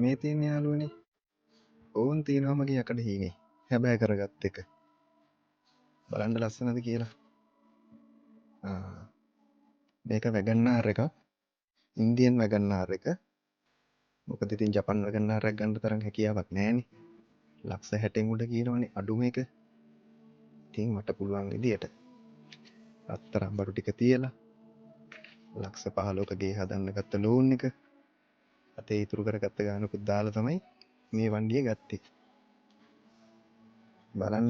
මේ තියෙන යාළුවනේ ඕන් තියෙනවා මගේ යකඩ හීනේ. හැබැයි කරගත් එක. බලන්න ලස්සනද කියලා. මේක වැගන්නාර් එක. ඉන්දියන් වැගන්නාර් එක. මොකද ඉතින් ජපන් වැගන්නාරයක් ගන්න තරම් හැකියාවක් නැහැනේ. ලක්ෂ 60න් උඩ කියනවනේ අඩුම එක. ඉතින් මට පුළුවන් විදියට අත්තරම් බඩු ටික තියලා ලක්ෂ 15ක ගේ හදන්න ගත්ත ලෝන් එක අතේ ඉතුරු කරගත්ත ගානකුත් දාලා තමයි මේ වண்டிය ගත්තේ. බලන්න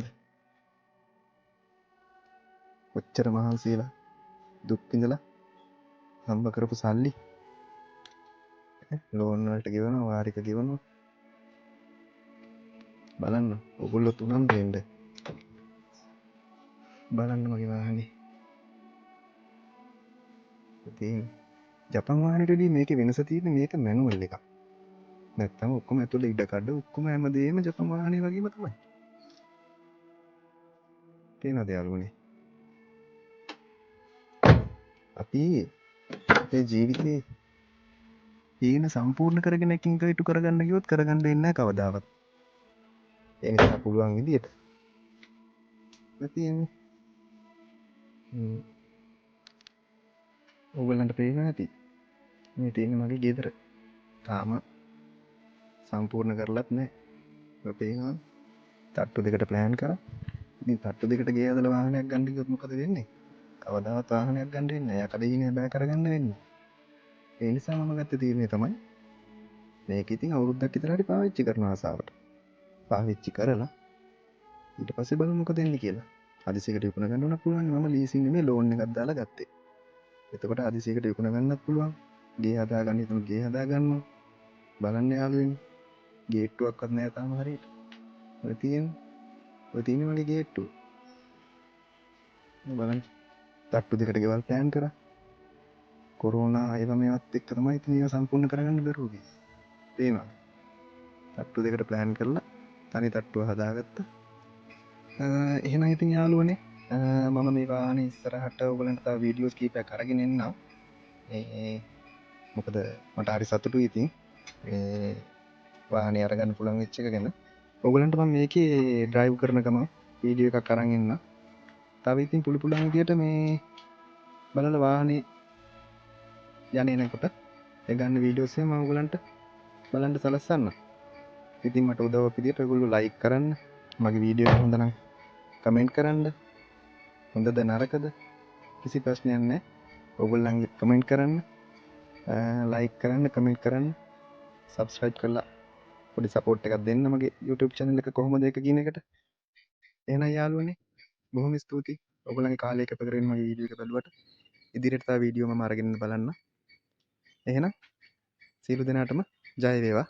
කොච්චර මහන්සියලා දුක් විඳලා හම්බ කරපු සල්ලි ලෝන් වලට ගෙවනවා වාරික ගෙවනවා. බලන්න ඔගොල්ලෝ තුනම් දෙන්න. බලන්න මගේ වාහනේ. ඉතින් ජපන් වාහනේටදී මේකේ වෙනස තියෙන්නේ මේක මැනුවල් එකක්. නැත්තම් ඔක්කොම ඇතුලේ ඉඩ කඩ ඔක්කොම හැමදේම ජපන් වාහනේ වගේම තමයි. තේනවද යාළුවනේ? අපි අපේ ජීවිතේ හීන සම්පූර්ණ කරගෙන එකින් කයිටු කරගන්න ගියොත් කරගන්න දෙන්නේ නැහැ කවදාවත්. ඒ නිසා පුළුවන් විදියට තියෙන්නේ. ඕගොල්ලන්ට පේනවා ඇති. මේ තියෙන්නේ මගේ ගෙදර. තාම සම්පූර්ණ කරලත් නැහැ. ඔය පේනවා. තට්ටු දෙකට ප්ලෑන් කරා. ඉතින් තට්ටු දෙකට ගේ හදලා වාහනයක් ගන්න ගියොත් මොකද වෙන්නේ? කවදාවත් වාහනයක් ගන්න වෙන්නේ නැහැ. යකඩ හීනේ බෑ කරගන්න වෙන්නේ. ඒ නිසා මම ගත්ත තීරණය තමයි මේක ඉතින් අවුරුද්දක් විතර හරි පාවිච්චි කරන ආසාවට. පාවිච්චි කරලා ඊට පස්සේ බලමු මොකද වෙන්නේ කියලා. හදිසියකට විකුණ ගන්න උනත් පුළුවන්. මම ලීසින් නෙමෙයි ලෝන් එකක් දාලා ගත්තේ. එතකොට හදිසියකට විකුණ ගන්නත් පුළුවන්. ගේ හදා ගන්න හිතුණු ගේ හදා ගන්නවා. බලන්න යාළුවනේ. ගේට්ටුවක්වත් නැහැ තාම හරියට. ඔය තියෙන්නේ මගේ ගේට්ටුව. බලන්න. තට්ටු දෙකට ගෙවල් ප්ලෑන් කරා. කොරෝනා ඒව මේවත් එක්ක තමයි ඉතින් ඒව සම්පූර්ණ කරගන්න බැරුව ගියේ. තේනවා. තට්ටු දෙකට ප්ලෑන් කරලා තනි තට්ටුව හදාගත්තා. එහෙනම් ඉතින් යාළුවනේ මම මේ වාහනේ ඉස්සරහට ඔයගලන්ට තව වීඩියෝස් කීපයක් අරගෙන එන්නම්. මොකද මට හරි සතුටුයි ඉතින් මේ වාහනේ අරගන්න පුළුවන් වෙච්ච එක ගැන. ඔයගලන්ට මම මේකේ ඩ්‍රයිව් කරන ගමන් වීඩියෝ එකක් අරන් එන්න. තව ඉතින් පුළුවන් විදියට මේ බලලා වාහනේ යන්නේ නැකොට ඒ ගන්න වීඩියෝස් එක මම ඔයගලන්ට බලන්න සලස්සන්න. ඉතින් මට උදව්වක් විදියට ඔයගොල්ලෝ ලයික් කරන්න. මගේ වීඩියෝ එක හොඳ නම් කමෙන්ට් කරන්න. හොඳද නරකද කිසි ප්‍රශ්නයක් නැහැ. ඔයගොල්ලන්ගේ කමෙන්ට් කරන්න, ලයික් කරන්න, කමෙන්ට් කරන්න, සබ්ස්ක්‍රයිබ් කරලා පොඩි සපෝට් එකක් දෙන්න මගේ YouTube channel එක කොහොමද ඒක කියන එකට. එහෙනම් යාළුවනේ බොහොම ස්තුතියි. ඔයගොල්ලන්ගේ කාලය කැප කරගෙන මගේ වීඩියෝ එක බලුවට. ඉදිරියට තව වීඩියෝ මම අරගෙන බලන්න. එහෙනම් සියලු දෙනාටම ජය වේවා.